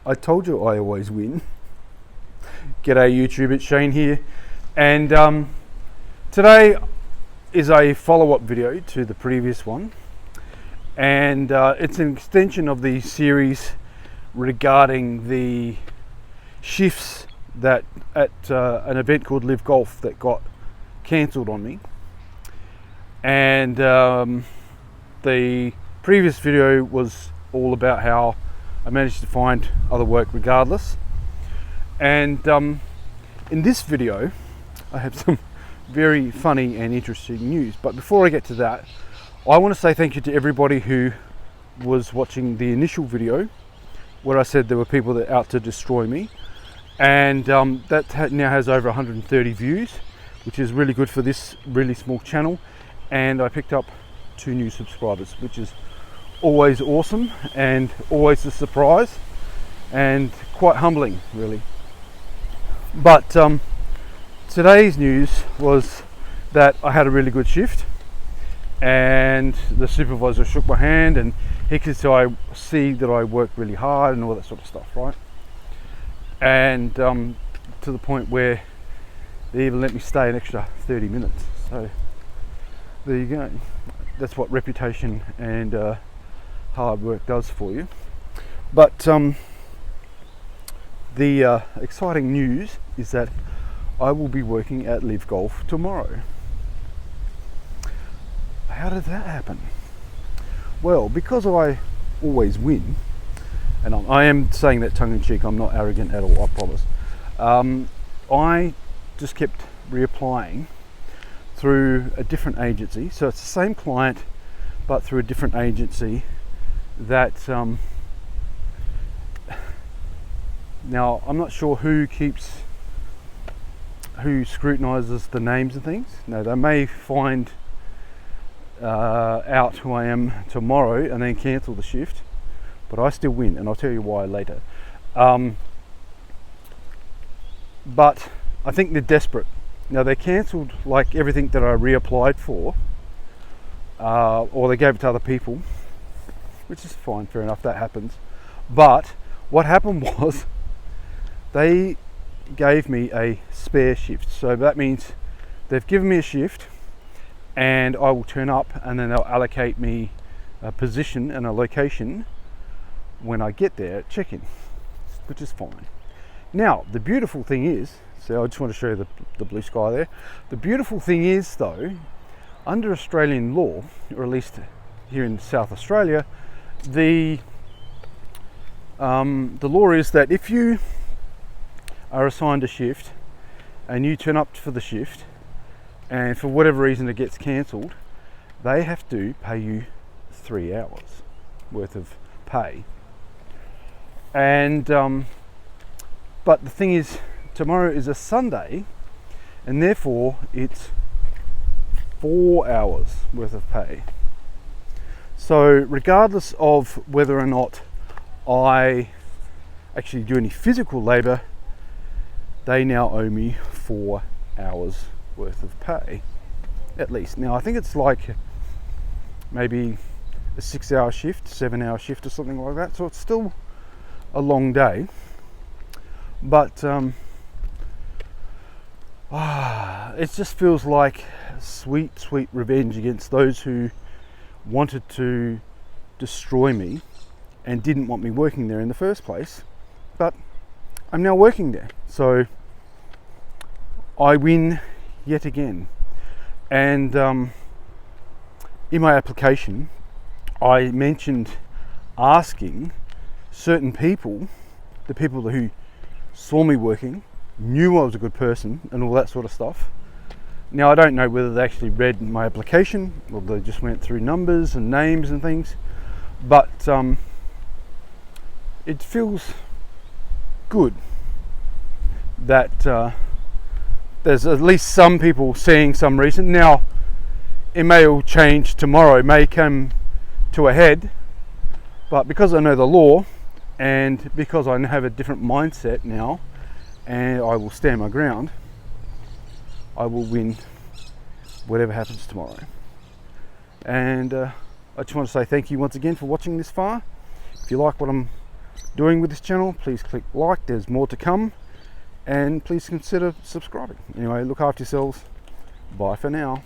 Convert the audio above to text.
I told you I always win. G'day YouTube, it's Shane here, and today is a follow-up video to the previous one, and it's an extension of the series regarding the shifts that at an event called Live Golf that got cancelled on me. And the previous video was all about how I managed to find other work regardless. And in this video, I have some very funny and interesting news. But before I get to that, I want to say thank you to everybody who was watching the initial video where I said there were people that are out to destroy me. And that now has over 130 views, which is really good for this really small channel. And I picked up 2 new subscribers, which is always awesome and always a surprise and quite humbling, really. But today's news was that I had a really good shift, and the supervisor shook my hand and he could see that I worked really hard and all that sort of stuff, right? And to the point where they even let me stay an extra 30 minutes. So there you go. That's what reputation and hard work does for you. But the exciting news is that I will be working at Live Golf tomorrow. How did that happen? Well, because I always win, and I am saying that tongue-in-cheek, I'm not arrogant at all, I promise. I just kept reapplying through a different agency. So it's the same client, but through a different agency that now I'm not sure who scrutinizes the names and things. Now they may find out who I am tomorrow and then cancel the shift, but I still win, and I'll tell you why later. But I think they're desperate. Now they cancelled like everything that I reapplied for, or they gave it to other people, which is fine, fair enough, that happens. But what happened was they gave me a spare shift. So that means they've given me a shift and I will turn up, and then they'll allocate me a position and a location when I get there at check-in, which is fine. Now the beautiful thing is, so I just want to show you the blue sky there. The beautiful thing is though, under Australian law, or at least here in South Australia, the law is that if you are assigned a shift and you turn up for the shift and for whatever reason it gets cancelled, they have to pay you 3 hours worth of pay. And but the thing is, tomorrow is a Sunday, and therefore it's 4 hours worth of pay. So regardless of whether or not I actually do any physical labor, they now owe me 4 hours worth of pay, at least. Now I think it's like maybe a 6-hour shift, 7-hour shift or something like that, so it's still a long day. But it just feels like sweet, sweet revenge against those who wanted to destroy me and didn't want me working there in the first place. But I'm now working there, so I win yet again. And in my application I mentioned asking certain people, the people who saw me working, knew I was a good person and all that sort of stuff. Now I don't know whether they actually read my application or they just went through numbers and names and things, but it feels good that there's at least some people seeing some reason. Now it may all change tomorrow, it may come to a head, but because I know the law and because I have a different mindset now and I will stand my ground, I will win whatever happens tomorrow. And I just want to say thank you once again for watching this far. If you like what I'm doing with this channel, please click like. There's more to come, and please consider subscribing. Anyway, look after yourselves. Bye for now.